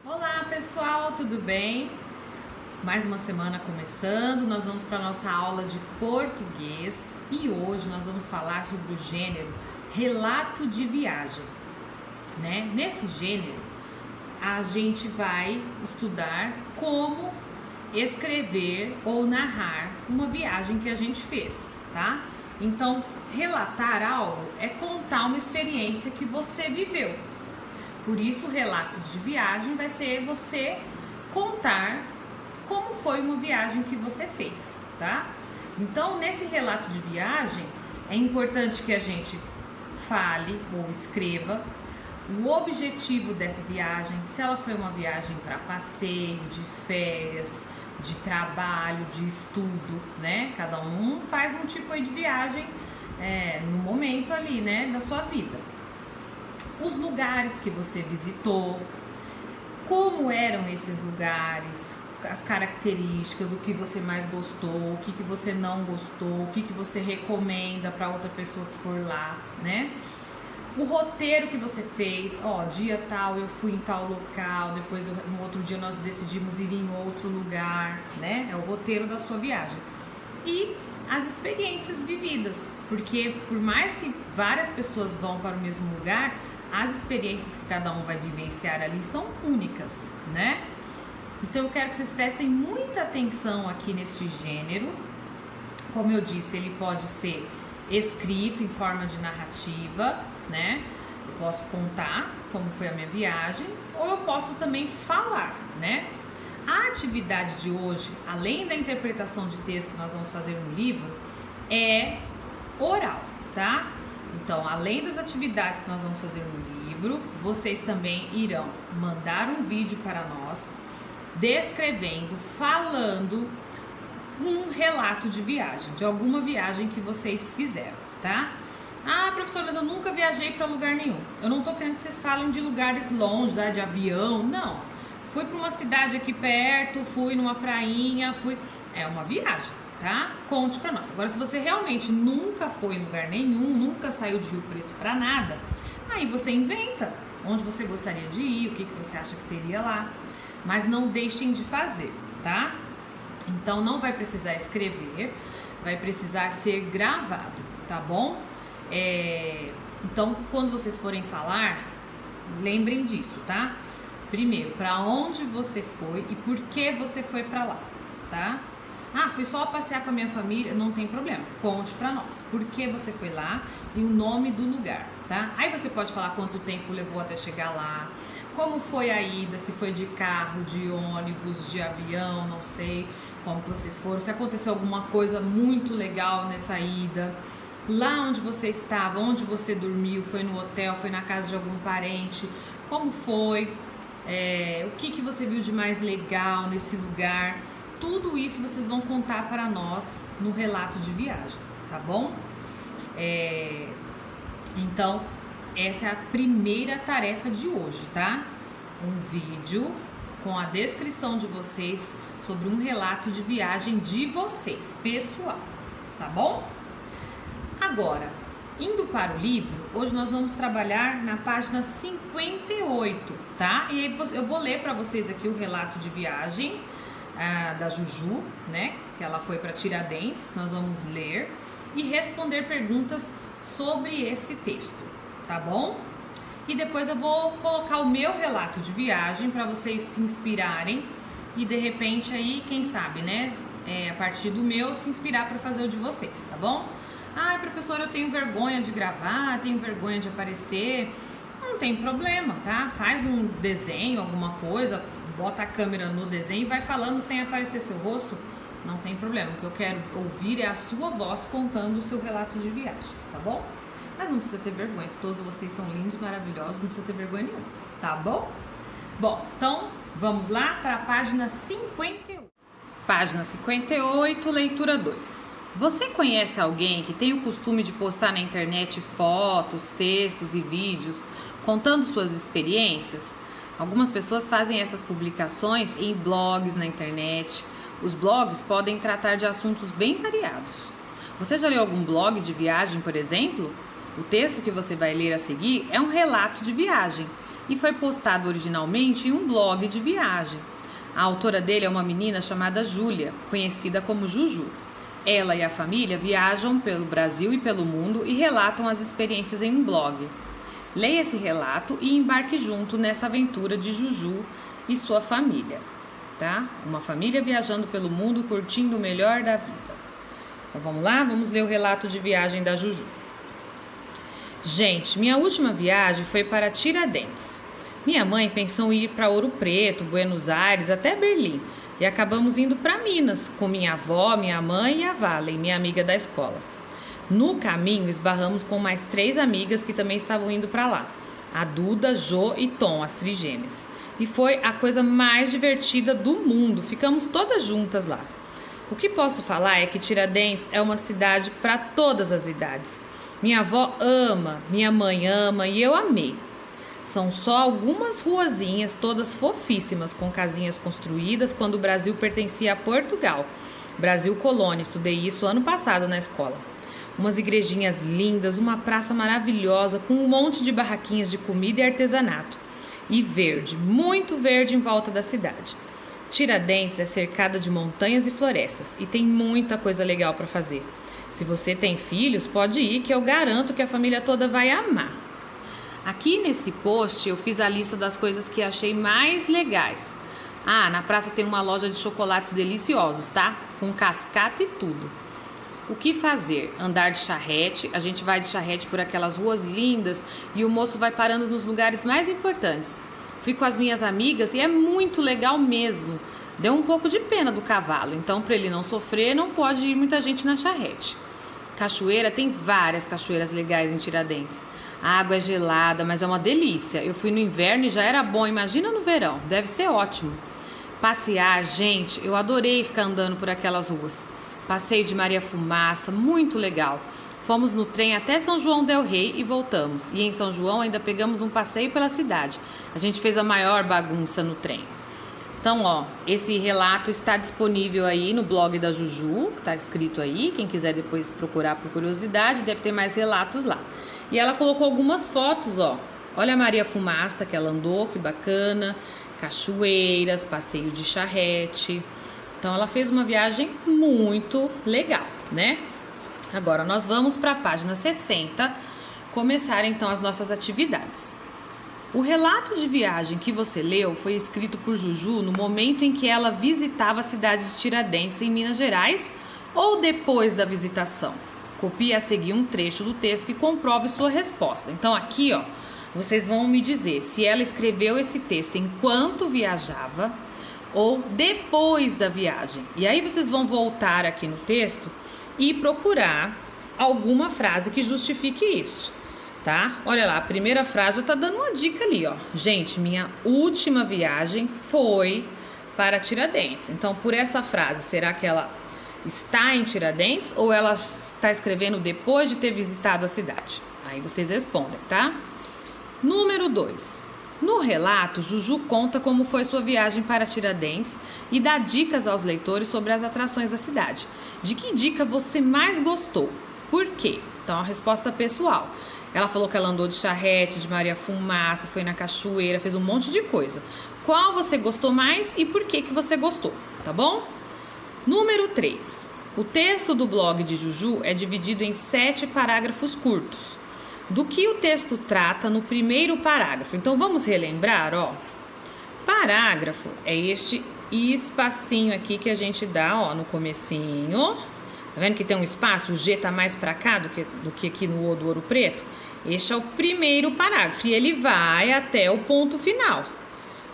Olá pessoal, tudo bem? Mais uma semana começando, nós vamos para a nossa aula de português e hoje nós vamos falar sobre o gênero relato de viagem, né? Nesse gênero, a gente vai estudar como escrever ou narrar uma viagem que a gente fez, tá? Então, relatar algo é contar uma experiência que você viveu. Por isso, relatos de viagem vai ser você contar como foi uma viagem que você fez, tá? Então, nesse relato de viagem, é importante que a gente fale ou escreva o objetivo dessa viagem, se ela foi uma viagem para passeio, de férias, de trabalho, de estudo, né? Cada um faz um tipo de viagem no momento ali, né, da sua vida. Os lugares que você visitou, como eram esses lugares, as características, o que você mais gostou, o que você não gostou, o que você recomenda para outra pessoa que for lá, né? O roteiro que você fez, dia tal eu fui em tal local, depois no outro dia nós decidimos ir em outro lugar, né? É o roteiro da sua viagem. E as experiências vividas, porque por mais que várias pessoas vão para o mesmo lugar, as experiências que cada um vai vivenciar ali são únicas, né? Então eu quero que vocês prestem muita atenção aqui neste gênero. Como eu disse, ele pode ser escrito em forma de narrativa, né? Eu posso contar como foi a minha viagem, ou eu posso também falar, né? A atividade de hoje, além da interpretação de texto que nós vamos fazer no livro, é oral, tá? Então, além das atividades que nós vamos fazer no livro, vocês também irão mandar um vídeo para nós, descrevendo, falando um relato de viagem, de alguma viagem que vocês fizeram, tá? Ah, professor, mas eu nunca viajei para lugar nenhum. Eu não tô querendo que vocês falem de lugares longe, de avião, não. Fui para uma cidade aqui perto, fui numa prainha, É uma viagem, tá? Conte pra nós. Agora, se você realmente nunca foi em lugar nenhum, nunca saiu de Rio Preto pra nada, aí você inventa onde você gostaria de ir, o que você acha que teria lá. Mas não deixem de fazer, tá? Então, não vai precisar escrever, vai precisar ser gravado, tá bom? Então, quando vocês forem falar, lembrem disso, tá? Primeiro, pra onde você foi e por que você foi pra lá, tá? Ah, fui só passear com a minha família, não tem problema, conte pra nós por que você foi lá e o nome do lugar, tá? Aí você pode falar quanto tempo levou até chegar lá, como foi a ida, se foi de carro, de ônibus, de avião, não sei como vocês foram, se aconteceu alguma coisa muito legal nessa ida, lá onde você estava, onde você dormiu, foi no hotel, foi na casa de algum parente, como foi, o que você viu de mais legal nesse lugar. Tudo isso vocês vão contar para nós no relato de viagem, tá bom? Então, essa é a primeira tarefa de hoje, tá? Um vídeo com a descrição de vocês sobre um relato de viagem de vocês, pessoal, tá bom? Agora, indo para o livro, hoje nós vamos trabalhar na página 58, tá? E aí eu vou ler para vocês aqui o relato de viagem da Juju, né? Que ela foi para Tiradentes. Nós vamos ler e responder perguntas sobre esse texto, tá bom? E depois eu vou colocar o meu relato de viagem para vocês se inspirarem e de repente aí, quem sabe, né? A partir do meu, se inspirar para fazer o de vocês, tá bom? Ai, professora, eu tenho vergonha de gravar, tenho vergonha de aparecer. Não tem problema, tá? Faz um desenho, alguma coisa, bota a câmera no desenho e vai falando sem aparecer seu rosto. Não tem problema, o que eu quero ouvir é a sua voz contando o seu relato de viagem, tá bom? Mas não precisa ter vergonha, que todos vocês são lindos, maravilhosos, não precisa ter vergonha nenhuma, tá bom? Bom, então vamos lá para a página 58. Página 58, leitura 2. Você conhece alguém que tem o costume de postar na internet fotos, textos e vídeos contando suas experiências? Algumas pessoas fazem essas publicações em blogs na internet. Os blogs podem tratar de assuntos bem variados. Você já leu algum blog de viagem, por exemplo? O texto que você vai ler a seguir é um relato de viagem e foi postado originalmente em um blog de viagem. A autora dele é uma menina chamada Júlia, conhecida como Juju. Ela e a família viajam pelo Brasil e pelo mundo e relatam as experiências em um blog. Leia esse relato e embarque junto nessa aventura de Juju e sua família, tá? Uma família viajando pelo mundo, curtindo o melhor da vida. Então vamos lá? Vamos ler o relato de viagem da Juju. Gente, minha última viagem foi para Tiradentes. Minha mãe pensou em ir para Ouro Preto, Buenos Aires, até Berlim. E acabamos indo para Minas, com minha avó, minha mãe e a Valen, minha amiga da escola. No caminho, esbarramos com mais 3 amigas que também estavam indo para lá. A Duda, Jo e Tom, as trigêmeas. E foi a coisa mais divertida do mundo. Ficamos todas juntas lá. O que posso falar é que Tiradentes é uma cidade para todas as idades. Minha avó ama, minha mãe ama e eu amei. São só algumas ruazinhas, todas fofíssimas, com casinhas construídas quando o Brasil pertencia a Portugal. Brasil colônia, estudei isso ano passado na escola. Umas igrejinhas lindas, uma praça maravilhosa com um monte de barraquinhas de comida e artesanato. E verde, muito verde em volta da cidade. Tiradentes é cercada de montanhas e florestas e tem muita coisa legal para fazer. Se você tem filhos, pode ir que eu garanto que a família toda vai amar. Aqui nesse post eu fiz a lista das coisas que achei mais legais. Ah, na praça tem uma loja de chocolates deliciosos, tá? Com cascata e tudo. O que fazer? Andar de charrete. A gente vai de charrete por aquelas ruas lindas e o moço vai parando nos lugares mais importantes. Fui com as minhas amigas e é muito legal mesmo. Deu um pouco de pena do cavalo, então para ele não sofrer não pode ir muita gente na charrete. Cachoeira, tem várias cachoeiras legais em Tiradentes. A água é gelada, mas é uma delícia. Eu fui no inverno e já era bom, imagina no verão, deve ser ótimo. Passear, gente, eu adorei ficar andando por aquelas ruas. Passeio de Maria Fumaça, muito legal. Fomos no trem até São João del Rei e voltamos. E em São João ainda pegamos um passeio pela cidade. A gente fez a maior bagunça no trem. Então, ó, esse relato está disponível aí no blog da Juju, que tá escrito aí. Quem quiser depois procurar por curiosidade, deve ter mais relatos lá. E ela colocou algumas fotos, ó. Olha a Maria Fumaça que ela andou, que bacana. Cachoeiras, passeio de charrete. Então, ela fez uma viagem muito legal, né? Agora, nós vamos para a página 60, começar então as nossas atividades. O relato de viagem que você leu foi escrito por Juju no momento em que ela visitava a cidade de Tiradentes, em Minas Gerais, ou depois da visitação. Copie a seguir um trecho do texto que comprove sua resposta. Então aqui, ó, vocês vão me dizer se ela escreveu esse texto enquanto viajava ou depois da viagem. E aí vocês vão voltar aqui no texto e procurar alguma frase que justifique isso, tá? Olha lá, a primeira frase já tá dando uma dica ali, ó. Gente, minha última viagem foi para Tiradentes. Então, por essa frase, será que ela está em Tiradentes ou ela está escrevendo depois de ter visitado a cidade? Aí vocês respondem, tá? Número 2. No relato, Juju conta como foi sua viagem para Tiradentes e dá dicas aos leitores sobre as atrações da cidade. De que dica você mais gostou? Por quê? Então, a resposta pessoal. Ela falou que ela andou de charrete, de Maria Fumaça, foi na cachoeira, fez um monte de coisa. Qual você gostou mais e por que você gostou, tá bom? Número 3. O texto do blog de Juju é dividido em 7 parágrafos curtos. Do que o texto trata no primeiro parágrafo? Então, vamos relembrar, ó. Parágrafo é este espacinho aqui que a gente dá, ó, no comecinho. Tá vendo que tem um espaço? O G tá mais pra cá do que aqui no O do Ouro Preto. Este é o primeiro parágrafo e ele vai até o ponto final.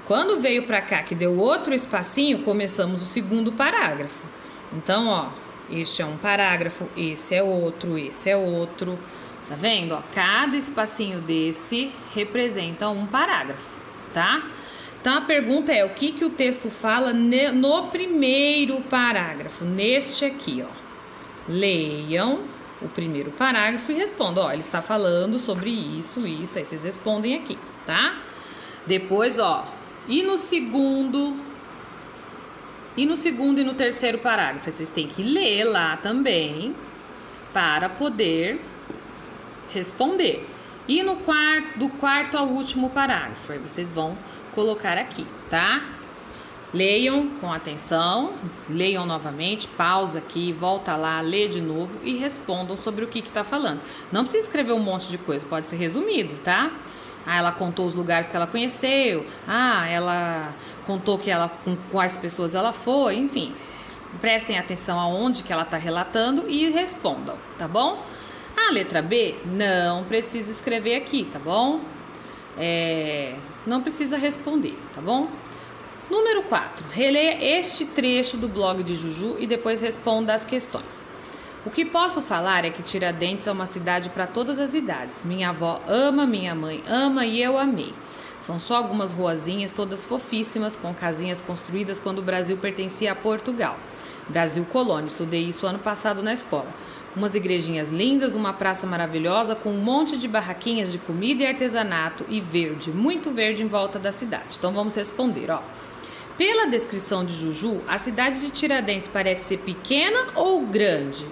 Quando veio pra cá, que deu outro espacinho, começamos o segundo parágrafo. Então, ó, este é um parágrafo, esse é outro, esse é outro. Tá vendo? Ó, cada espacinho desse representa um parágrafo, tá? Então, a pergunta é, o que o texto fala no primeiro parágrafo? Neste aqui, ó. Leiam o primeiro parágrafo e respondam. Ó, ele está falando sobre isso, isso. Aí vocês respondem aqui, tá? Depois, ó, e no segundo e no terceiro parágrafo, vocês têm que ler lá também para poder responder. E do quarto ao último parágrafo, aí vocês vão colocar aqui, tá? Leiam com atenção, leiam novamente, pausa aqui, volta lá, lê de novo e respondam sobre o que está falando. Não precisa escrever um monte de coisa, pode ser resumido, tá? Ela contou os lugares que ela conheceu, ela contou com quais pessoas ela foi, enfim. Prestem atenção aonde que ela está relatando e respondam, tá bom? A letra B, não precisa escrever aqui, tá bom? Não precisa responder, tá bom? Número 4, releia este trecho do blog de Juju e depois responda as questões. O que posso falar é que Tiradentes é uma cidade para todas as idades. Minha avó ama, minha mãe ama e eu amei. São só algumas ruazinhas, todas fofíssimas, com casinhas construídas quando o Brasil pertencia a Portugal. Brasil colônia, estudei isso ano passado na escola. Umas igrejinhas lindas, uma praça maravilhosa com um monte de barraquinhas de comida e artesanato e verde, muito verde em volta da cidade. Então vamos responder, ó. Pela descrição de Juju, a cidade de Tiradentes parece ser pequena ou grande?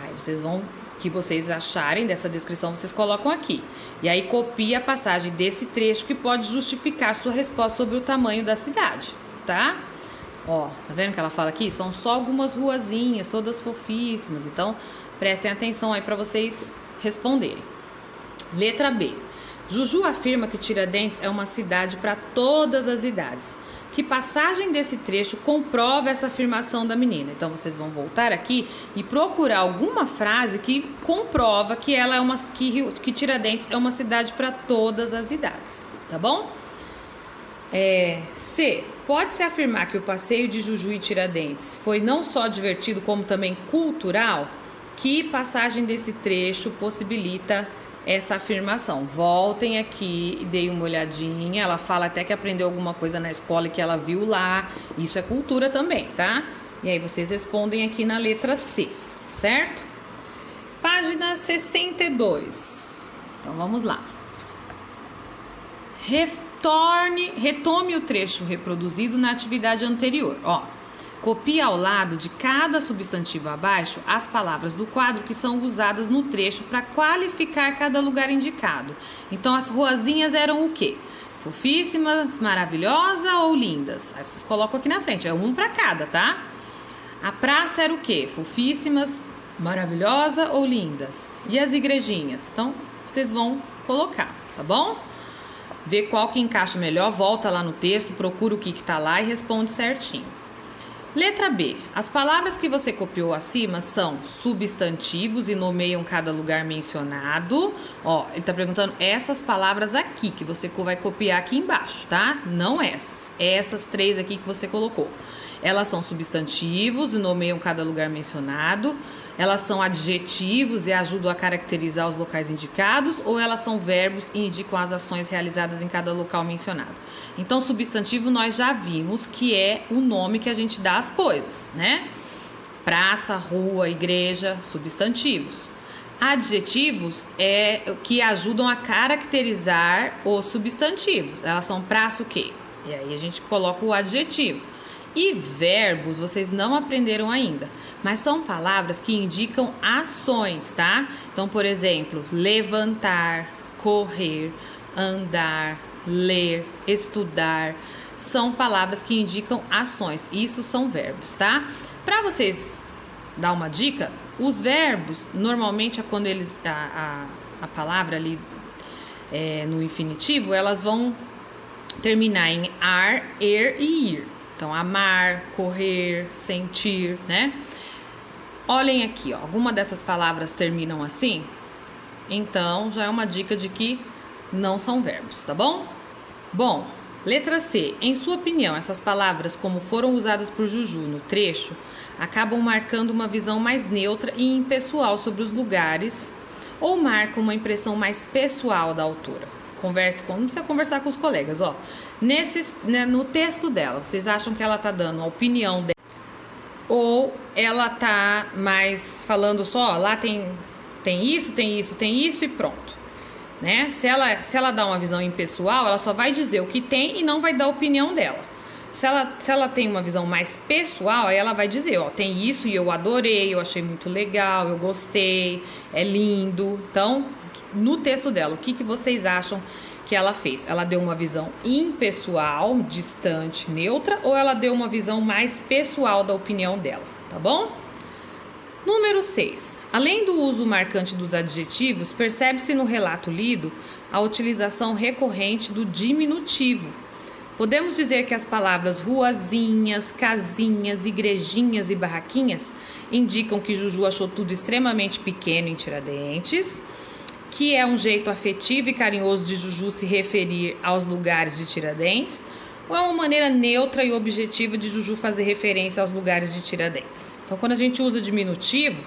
Aí vocês vão, o que vocês acharem dessa descrição, vocês colocam aqui. E aí copia a passagem desse trecho que pode justificar sua resposta sobre o tamanho da cidade, tá? Ó, tá vendo que ela fala aqui? São só algumas ruazinhas, todas fofíssimas. Então, prestem atenção aí para vocês responderem. Letra B. Juju afirma que Tiradentes é uma cidade para todas as idades. Que passagem desse trecho comprova essa afirmação da menina? Então, vocês vão voltar aqui e procurar alguma frase que comprova que ela é que Tiradentes é uma cidade para todas as idades, tá bom? C. Pode-se afirmar que o passeio de Juju e Tiradentes foi não só divertido, como também cultural? Que passagem desse trecho possibilita essa afirmação? Voltem aqui e deem uma olhadinha. Ela fala até que aprendeu alguma coisa na escola e que ela viu lá. Isso é cultura também, tá? E aí vocês respondem aqui na letra C, certo? Página 62. Então vamos lá. Retome o trecho reproduzido na atividade anterior. Ó, copie ao lado de cada substantivo abaixo as palavras do quadro que são usadas no trecho para qualificar cada lugar indicado. Então, as ruazinhas eram o quê? Fofíssimas, maravilhosa ou lindas? Aí vocês colocam aqui na frente, é um para cada, tá? A praça era o quê? Fofíssimas, maravilhosa ou lindas? E as igrejinhas? Então, vocês vão colocar, tá bom? Vê qual que encaixa melhor, volta lá no texto, procura o que tá lá e responde certinho. Letra B. As palavras que você copiou acima são substantivos e nomeiam cada lugar mencionado. Ó, ele tá perguntando essas palavras aqui que você vai copiar aqui embaixo, tá? Não essas. Essas três aqui que você colocou. Elas são substantivos e nomeiam cada lugar mencionado. Elas são adjetivos e ajudam a caracterizar os locais indicados, ou elas são verbos e indicam as ações realizadas em cada local mencionado. Então, substantivo nós já vimos que é o nome que a gente dá às coisas, né? Praça, rua, igreja, substantivos. Adjetivos é que ajudam a caracterizar os substantivos. Elas são praça o quê? E aí a gente coloca o adjetivo. E verbos vocês não aprenderam ainda, mas são palavras que indicam ações, tá? Então, por exemplo, levantar, correr, andar, ler, estudar, são palavras que indicam ações. Isso são verbos, tá? Para vocês dar uma dica, os verbos, normalmente, quando eles a palavra ali no infinitivo, elas vão terminar em ar, er e ir. Então, amar, correr, sentir, né? Olhem aqui, ó. Alguma dessas palavras terminam assim? Então, já é uma dica de que não são verbos, tá bom? Bom, letra C. Em sua opinião, essas palavras, como foram usadas por Juju no trecho, acabam marcando uma visão mais neutra e impessoal sobre os lugares ou marcam uma impressão mais pessoal da autora? Converse com, não precisa conversar com os colegas, ó. No texto dela, vocês acham que ela tá dando a opinião dela? Ou ela tá mais falando só, lá tem isso, tem isso, tem isso e pronto, né? Se ela dá uma visão impessoal, ela só vai dizer o que tem e não vai dar a opinião dela. Se ela tem uma visão mais pessoal, aí ela vai dizer, ó, tem isso e eu adorei, eu achei muito legal, eu gostei, é lindo. Então, no texto dela, o que vocês acham que ela fez? Ela deu uma visão impessoal, distante, neutra, ou ela deu uma visão mais pessoal da opinião dela, tá bom? Número 6. Além do uso marcante dos adjetivos, percebe-se no relato lido a utilização recorrente do diminutivo. Podemos dizer que as palavras ruazinhas, casinhas, igrejinhas e barraquinhas indicam que Juju achou tudo extremamente pequeno em Tiradentes, que é um jeito afetivo e carinhoso de Juju se referir aos lugares de Tiradentes, ou é uma maneira neutra e objetiva de Juju fazer referência aos lugares de Tiradentes. Então, quando a gente usa diminutivo,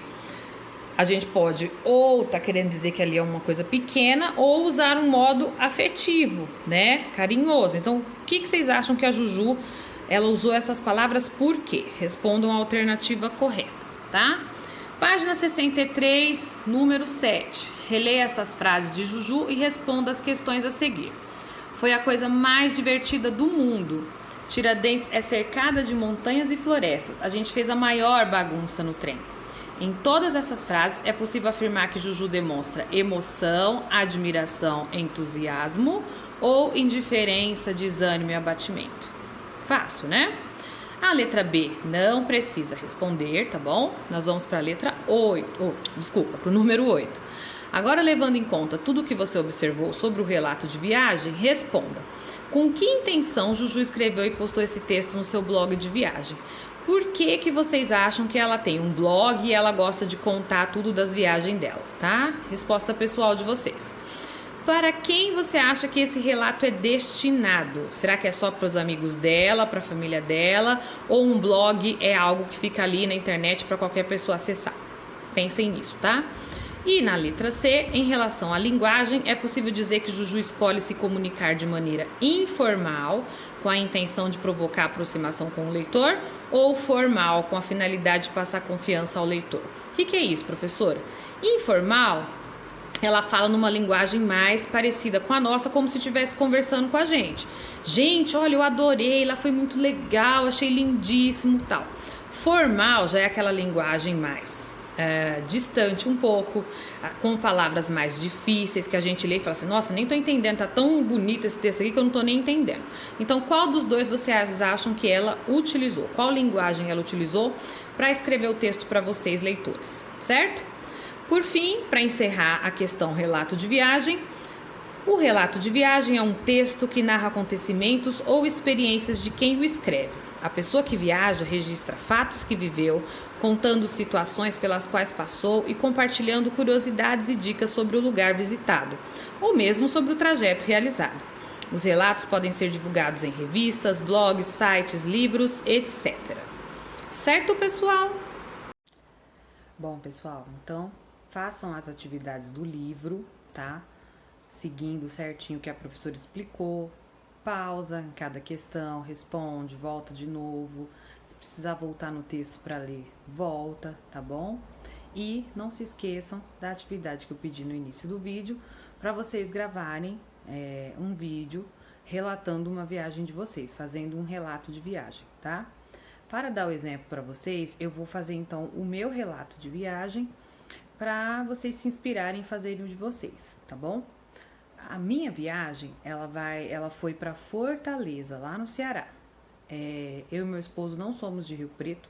a gente pode ou tá querendo dizer que ali é uma coisa pequena, ou usar um modo afetivo, né, carinhoso. Então, o que vocês acham que a Juju, ela usou essas palavras por quê? Respondam a alternativa correta, tá? Página 63, número 7. Releia estas frases de Juju e responda as questões a seguir. Foi a coisa mais divertida do mundo. Tiradentes é cercada de montanhas e florestas. A gente fez a maior bagunça no trem. Em todas essas frases é possível afirmar que Juju demonstra emoção, admiração, entusiasmo ou indiferença, desânimo e abatimento. Fácil, né? A letra B não precisa responder, tá bom? Nós vamos para a letra 8, para o número 8. Agora, levando em conta tudo o que você observou sobre o relato de viagem, responda. Com que intenção Juju escreveu e postou esse texto no seu blog de viagem? Por que vocês acham que ela tem um blog e ela gosta de contar tudo das viagens dela, tá? Resposta pessoal de vocês. Para quem você acha que esse relato é destinado? Será que é só para os amigos dela, para a família dela? Ou um blog é algo que fica ali na internet para qualquer pessoa acessar? Pensem nisso, tá? E na letra C, em relação à linguagem, é possível dizer que Juju escolhe se comunicar de maneira informal, com a intenção de provocar aproximação com o leitor, ou formal, com a finalidade de passar confiança ao leitor. O que é isso, professora? Informal, ela fala numa linguagem mais parecida com a nossa, como se estivesse conversando com a gente. Gente, olha, eu adorei, ela foi muito legal, achei lindíssimo, tal. Formal já é aquela linguagem mais distante um pouco, com palavras mais difíceis que a gente lê e fala assim, nossa, nem tô entendendo, tá tão bonito esse texto aqui que eu não tô nem entendendo. Então, qual dos dois vocês acham que ela utilizou? Qual linguagem ela utilizou para escrever o texto para vocês, leitores, certo? Por fim, para encerrar a questão relato de viagem, o relato de viagem é um texto que narra acontecimentos ou experiências de quem o escreve. A pessoa que viaja registra fatos que viveu, contando situações pelas quais passou e compartilhando curiosidades e dicas sobre o lugar visitado, ou mesmo sobre o trajeto realizado. Os relatos podem ser divulgados em revistas, blogs, sites, livros, etc. Certo, pessoal? Bom, pessoal, então façam as atividades do livro, tá? Seguindo certinho o que a professora explicou. Pausa em cada questão, responde, volta de novo. Se precisar voltar no texto para ler, volta, tá bom? E não se esqueçam da atividade que eu pedi no início do vídeo, para vocês gravarem um vídeo relatando uma viagem de vocês, fazendo um relato de viagem, tá? Para dar o exemplo para vocês, eu vou fazer então o meu relato de viagem para vocês se inspirarem em fazerem o de vocês, tá bom? A minha viagem, ela foi para Fortaleza, lá no Ceará. Eu e meu esposo não somos de Rio Preto,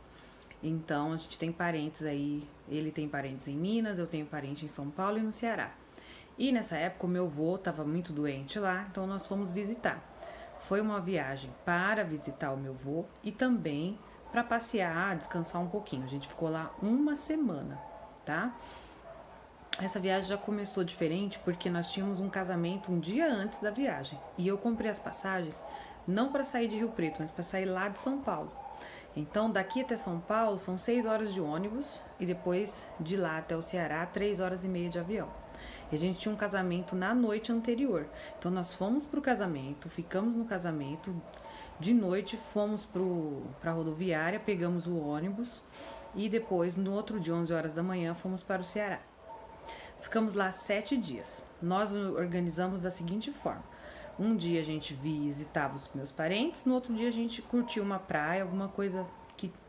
então a gente tem parentes aí, ele tem parentes em Minas, eu tenho parente em São Paulo e no Ceará. E nessa época o meu avô estava muito doente lá, então nós fomos visitar. Foi uma viagem para visitar o meu avô e também para passear, descansar um pouquinho. A gente ficou lá uma semana, tá? Essa viagem já começou diferente porque nós tínhamos um casamento um dia antes da viagem. E eu comprei as passagens não para sair de Rio Preto, mas para sair lá de São Paulo. Então, daqui até São Paulo são 6 horas de ônibus e depois de lá até o Ceará, 3 horas e meia de avião. E a gente tinha um casamento na noite anterior. Então, nós fomos pro casamento, ficamos no casamento. De noite, fomos pra rodoviária, pegamos o ônibus e depois, no outro dia, 11 horas da manhã, fomos para o Ceará. Ficamos lá 7 dias. Nós organizamos da seguinte forma. Um dia a gente visitava os meus parentes, no outro dia a gente curtia uma praia, alguma coisa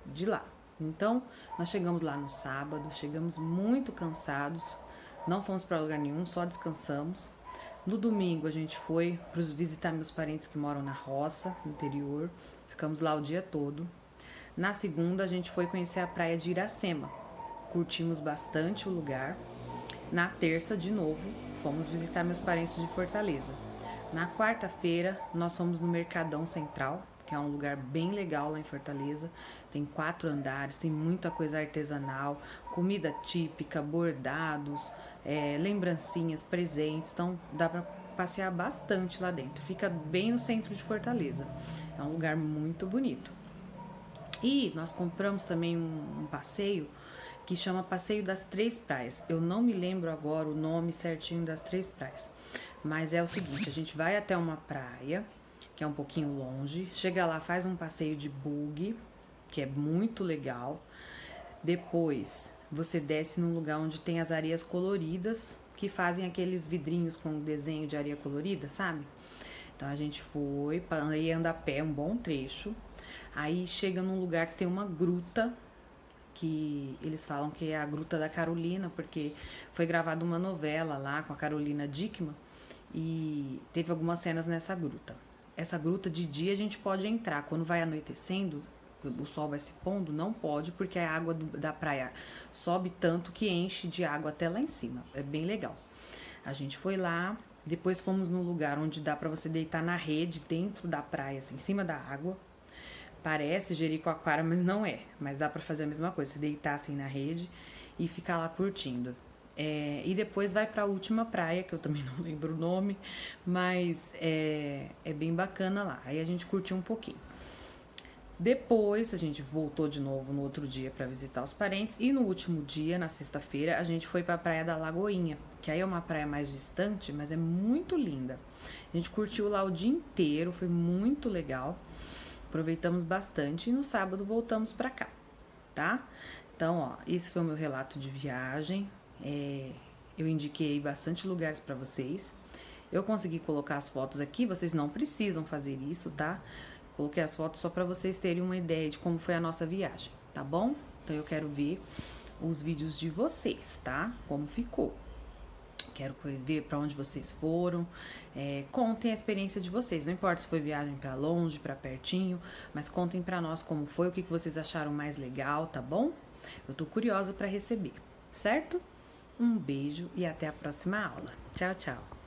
de lá. Então, nós chegamos lá no sábado, chegamos muito cansados, não fomos para lugar nenhum, só descansamos. No domingo a gente foi visitar meus parentes que moram na roça, no interior, ficamos lá o dia todo. Na segunda a gente foi conhecer a praia de Iracema, curtimos bastante o lugar. Na terça, de novo, fomos visitar meus parentes de Fortaleza. Na quarta-feira, nós fomos no Mercadão Central, que é um lugar bem legal lá em Fortaleza. Tem 4 andares, tem muita coisa artesanal, comida típica, bordados, lembrancinhas, presentes. Então, dá para passear bastante lá dentro. Fica bem no centro de Fortaleza. É um lugar muito bonito. E nós compramos também um passeio que chama Passeio das Três Praias. Eu não me lembro agora o nome certinho das 3 praias. Mas é o seguinte, a gente vai até uma praia, que é um pouquinho longe, chega lá, faz um passeio de buggy, que é muito legal. Depois, você desce num lugar onde tem as areias coloridas, que fazem aqueles vidrinhos com desenho de areia colorida, sabe? Então a gente foi, aí anda a pé um bom trecho, aí chega num lugar que tem uma gruta, que eles falam que é a Gruta da Carolina, porque foi gravada uma novela lá com a Carolina Dickmann e teve algumas cenas nessa gruta. Essa gruta de dia a gente pode entrar, quando vai anoitecendo, o sol vai se pondo, não pode, porque a água da praia sobe tanto que enche de água até lá em cima. É bem legal. A gente foi lá, depois fomos num lugar onde dá pra você deitar na rede dentro da praia, assim, em cima da água. Parece Jericoacoara, mas não é. Mas dá pra fazer a mesma coisa, você deitar assim na rede e ficar lá curtindo. E depois vai pra última praia, que eu também não lembro o nome, mas é bem bacana lá. Aí a gente curtiu um pouquinho. Depois a gente voltou de novo no outro dia para visitar os parentes. E no último dia, na sexta-feira, a gente foi pra Praia da Lagoinha, que aí é uma praia mais distante, mas é muito linda. A gente curtiu lá o dia inteiro, foi muito legal. Aproveitamos bastante e no sábado voltamos pra cá, tá? Então, ó, esse foi o meu relato de viagem. Eu indiquei bastante lugares pra vocês. Eu consegui colocar as fotos aqui, vocês não precisam fazer isso, tá? Coloquei as fotos só pra vocês terem uma ideia de como foi a nossa viagem, tá bom? Então eu quero ver os vídeos de vocês, tá? Como ficou. Quero ver pra onde vocês foram. Contem a experiência de vocês. Não importa se foi viagem pra longe, pra pertinho, mas contem pra nós como foi, o que vocês acharam mais legal, tá bom? Eu tô curiosa pra receber, certo? Um beijo e até a próxima aula. Tchau, tchau!